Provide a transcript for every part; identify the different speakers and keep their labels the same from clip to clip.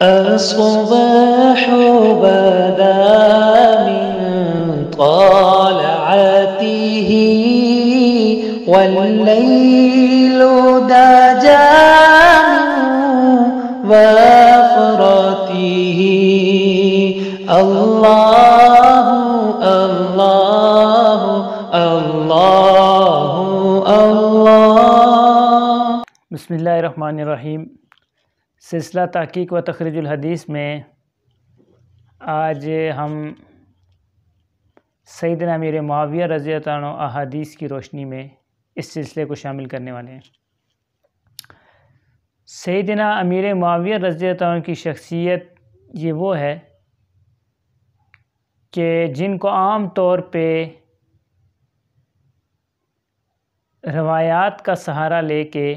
Speaker 1: الصباح بدا من طلعته والليل دجى من وفرته اللہ اللہ اللہ اللہ۔
Speaker 2: بسم اللہ الرحمن الرحیم۔ سلسلہ تحقیق و تخریج الحدیث میں آج ہم سیدنا امیر معاویہ رضی اللہ عنہ احادیث کی روشنی میں اس سلسلے کو شامل کرنے والے ہیں۔ سیدنا امیر معاویہ رضی اللہ عنہ کی شخصیت یہ وہ ہے کہ جن کو عام طور پہ روایات کا سہارا لے کے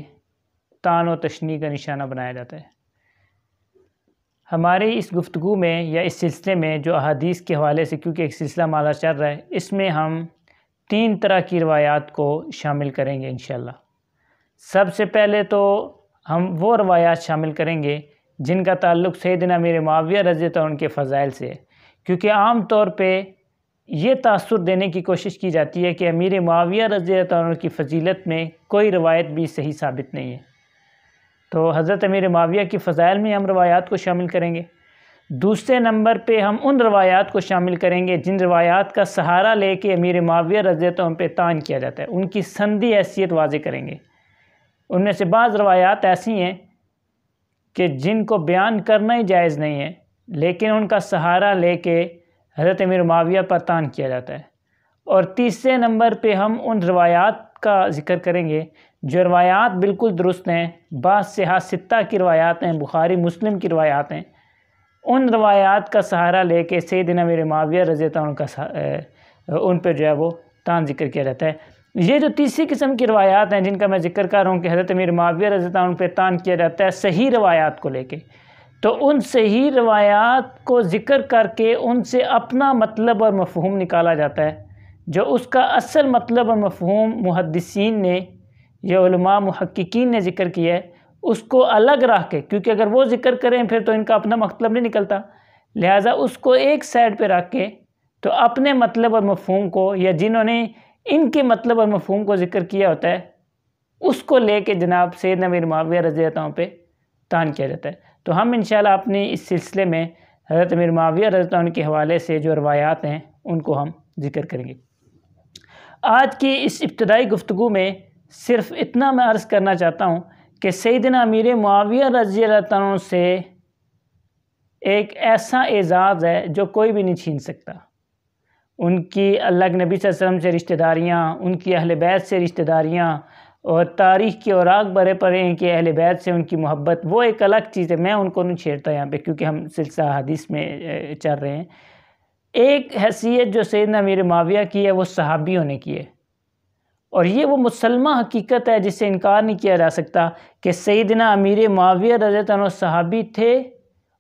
Speaker 2: طعن و تشنیع کا نشانہ بنایا جاتا ہے۔ ہماری اس گفتگو میں یا اس سلسلے میں جو احادیث کے حوالے سے، کیونکہ ایک سلسلہ مالا چل رہا ہے، اس میں ہم 3 طرح کی روایات کو شامل کریں گے انشاءاللہ۔ سب سے پہلے تو ہم وہ روایات شامل کریں گے جن کا تعلق سیدنا امیر معاویہ رضی اللہ عنہ کے فضائل سے ہے، کیونکہ عام طور پہ یہ تاثر دینے کی کوشش کی جاتی ہے کہ امیر معاویہ رضی اللہ عنہ کی فضیلت میں کوئی روایت بھی صحیح ثابت نہیں ہے، تو حضرت امیر معاویہ کی فضائل میں ہم روایات کو شامل کریں گے۔ دوسرے نمبر پہ ہم ان روایات کو شامل کریں گے جن روایات کا سہارا لے کے امیر معاویہ رضی اللہ عنہ پہ طعن کیا جاتا ہے، ان کی سندی حیثیت واضح کریں گے۔ ان میں سے بعض روایات ایسی ہیں کہ جن کو بیان کرنا ہی جائز نہیں ہے، لیکن ان کا سہارا لے کے حضرت امیر معاویہ پر طعن کیا جاتا ہے۔ اور تیسرے نمبر پہ ہم ان روایات کا ذکر کریں گے جو روایات بالکل درست ہیں، بعض صحاح ستہ کی روایات ہیں، بخاری مسلم کی روایات ہیں، ان روایات کا سہارا لے کے سیدنا امیر معاویہ رضی اللہ عنہ کا ان پہ جو ہے وہ طعن ذکر کیا جاتا ہے۔ یہ جو تیسری قسم کی روایات ہیں جن کا میں ذکر کر رہا ہوں کہ حضرت امیر معاویہ رضی اللہ عنہ پہ طعن کیا جاتا ہے صحیح روایات کو لے کے، تو ان صحیح روایات کو ذکر کر کے ان سے اپنا مطلب اور مفہوم نکالا جاتا ہے، جو اس کا اصل مطلب اور مفہوم محدثین نے یا علماء محققین نے ذکر کیا ہے، اس کو الگ رکھ کے، کیونکہ اگر وہ ذکر کریں پھر تو ان کا اپنا مطلب نہیں نکلتا، لہٰذا اس کو ایک سائڈ پہ رکھ کے تو اپنے مطلب اور مفہوم کو، یا جنہوں نے ان کے مطلب اور مفہوم کو ذکر کیا ہوتا ہے، اس کو لے کے جناب سیدنا امیر معاویہ رضی اللہ عنہ پہ طعن کیا جاتا ہے۔ تو ہم انشاءاللہ اپنے اس سلسلے میں حضرت امیر معاویہ رضی اللہ عنہ کے حوالے سے جو روایات ہیں ان کو ہم ذکر کریں گے۔ آج کی اس ابتدائی گفتگو میں صرف اتنا میں عرض کرنا چاہتا ہوں کہ سیدنا امیر معاویہ رضی اللہ عنہ سے ایک ایسا اعزاز ہے جو کوئی بھی نہیں چھین سکتا۔ ان کی اللہ کے نبی صلی اللہ علیہ وسلم سے رشتہ داریاں، ان کی اہل بیت سے رشتہ داریاں، اور تاریخ کے اوراق بھرے پڑے ہیں کہ اہل بیت سے ان کی محبت، وہ ایک الگ چیز ہے، میں ان کو نہیں چھیڑتا یہاں پہ کیونکہ ہم سلسلہ حدیث میں چل رہے ہیں۔ ایک حیثیت جو سیدنا امیر معاویہ کی ہے وہ صحابی ہونے کی ہے، اور یہ وہ مسلمہ حقیقت ہے جس سے انکار نہیں کیا جا سکتا کہ سیدنا امیر معاویہ رضی اللہ عنہ صحابی تھے،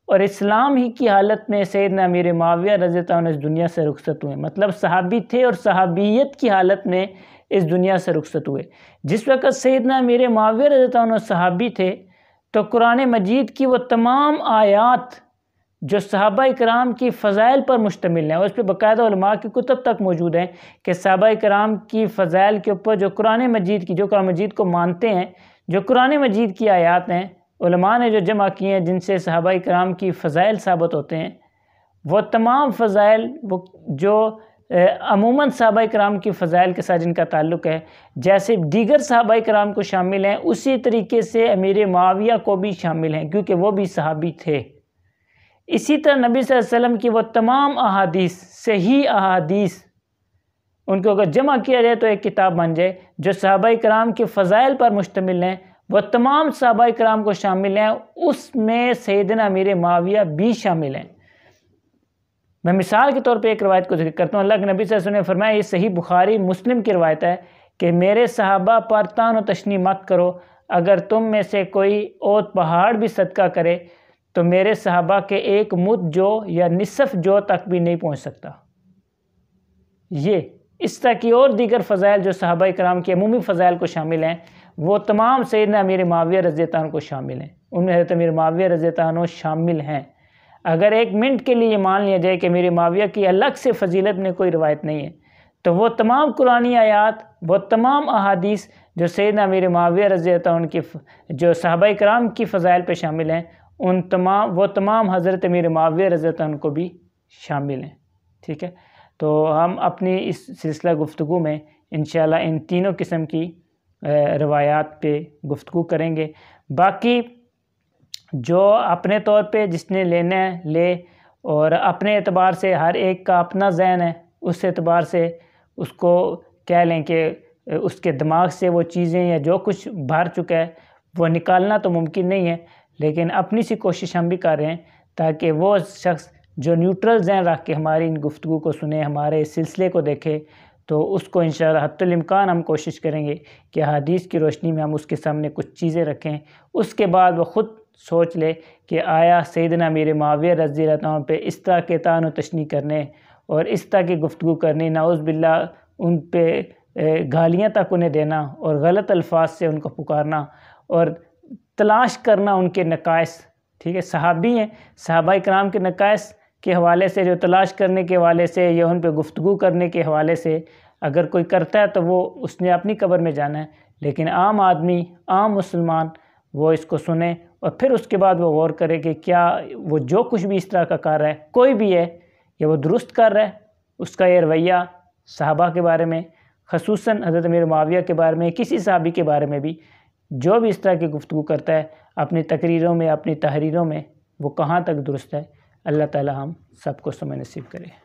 Speaker 2: اور اسلام ہی کی حالت میں سیدنا امیر معاویہ رضی اللہ عنہ اس دنیا سے رخصت ہوئے، مطلب صحابی تھے اور صحابیت کی حالت میں اس دنیا سے رخصت ہوئے۔ جس وقت سیدنا امیر معاویہ رضی اللہ عنہ صحابی تھے تو قرآن مجید کی وہ تمام آیات جو صحابہ کرام کی فضائل پر مشتمل ہیں، اور اس پہ باقاعدہ علماء کی کتب تک موجود ہیں کہ صحابہ کرام کی فضائل کے اوپر جو قرآن مجید کو مانتے ہیں، جو قرآن مجید کی آیات ہیں، علماء نے جو جمع کی ہیں جن سے صحابہ کرام کی فضائل ثابت ہوتے ہیں، وہ تمام فضائل جو عموماً صحابہ کرام کی فضائل کے ساتھ جن کا تعلق ہے، جیسے دیگر صحابہ کرام کو شامل ہیں، اسی طریقے سے امیر معاویہ کو بھی شامل ہیں کیونکہ وہ بھی صحابی تھے۔ اسی طرح نبی صلی اللہ علیہ وسلم کی وہ تمام احادیث، صحیح احادیث، ان کو اگر جمع کیا جائے تو ایک کتاب بن جائے، جو صحابہ کرام کے فضائل پر مشتمل ہیں، وہ تمام صحابہ کرام کو شامل ہیں، اس میں سیدنا امیر معاویہ بھی شامل ہیں۔ میں مثال کے طور پہ ایک روایت کو ذکر کرتا ہوں۔ اللہ کے نبی صلی اللہ علیہ وسلم نے فرمایا، یہ صحیح بخاری مسلم کی روایت ہے کہ میرے صحابہ پر طعن و تشنیع مت کرو، اگر تم میں سے کوئی اوت پہاڑ بھی صدقہ کرے تو میرے صحابہ کے ایک مد جو یا نصف جو تک بھی نہیں پہنچ سکتا۔ یہ اس طرح کی اور دیگر فضائل جو صحابہ کرام کے عمومی فضائل کو شامل ہیں، وہ تمام سیدنا امیر معاویہ رضی اللہ عنہ کو شامل ہیں، ان میں حضرت امیر معاویہ رضی اللہ عنہ شامل ہیں۔ اگر ایک منٹ کے لیے یہ مان لیا جائے کہ امیر معاویہ کی الگ سے فضیلت میں کوئی روایت نہیں ہے، تو وہ تمام قرآنی آیات، وہ تمام احادیث جو سیدنا امیر معاویہ رضی اللہ عنہ کی جو صحابہ کرام کی فضائل پہ شامل ہیں، وہ تمام حضرت امیر معاویہ رضی اللہ عنہ کو بھی شامل ہیں۔ ٹھیک ہے، تو ہم اپنی اس سلسلہ گفتگو میں انشاءاللہ ان تینوں قسم کی روایات پہ گفتگو کریں گے۔ باقی جو اپنے طور پہ جس نے لینا ہے لے، اور اپنے اعتبار سے ہر ایک کا اپنا ذہن ہے، اس اعتبار سے اس کو کہہ لیں کہ اس کے دماغ سے وہ چیزیں یا جو کچھ بھر چکا ہے وہ نکالنا تو ممکن نہیں ہے، لیکن اپنی سی کوشش ہم بھی کر رہے ہیں تاکہ وہ شخص جو نیوٹرل ذہن رکھ کے ہماری ان گفتگو کو سنے، ہمارے اس سلسلے کو دیکھے، تو اس کو انشاءاللہ حتی الامکان ہم کوشش کریں گے کہ حدیث کی روشنی میں ہم اس کے سامنے کچھ چیزیں رکھیں، اس کے بعد وہ خود سوچ لے کہ آیا سیدنا امیر معاویہ رضی اللہ عنہ پہ اس طرح کے طعن و تشنیع کرنے اور اس طرح کی گفتگو کرنی، نعوذ باللہ ان پہ گالیاں تک انہیں دینا اور غلط الفاظ سے ان کو پکارنا اور تلاش کرنا ان کے نقائص، ٹھیک ہے، صحابی ہیں، صحابہ کرام کے نقائص کے حوالے سے جو تلاش کرنے کے حوالے سے یا ان پہ گفتگو کرنے کے حوالے سے اگر کوئی کرتا ہے تو وہ اس نے اپنی قبر میں جانا ہے، لیکن عام آدمی، عام مسلمان وہ اس کو سنے اور پھر اس کے بعد وہ غور کرے کہ کیا وہ جو کچھ بھی اس طرح کا کر رہا ہے، کوئی بھی ہے، یا وہ درست کر رہا ہے، اس کا یہ رویہ صحابہ کے بارے میں، خصوصاً حضرت امیر معاویہ کے بارے میں، کسی صحابی کے بارے میں بھی جو بھی اس طرح کی گفتگو کرتا ہے اپنی تقریروں میں، اپنی تحریروں میں، وہ کہاں تک درست ہے۔ اللہ تعالی ہم سب کو سمجھ نصیب کرے۔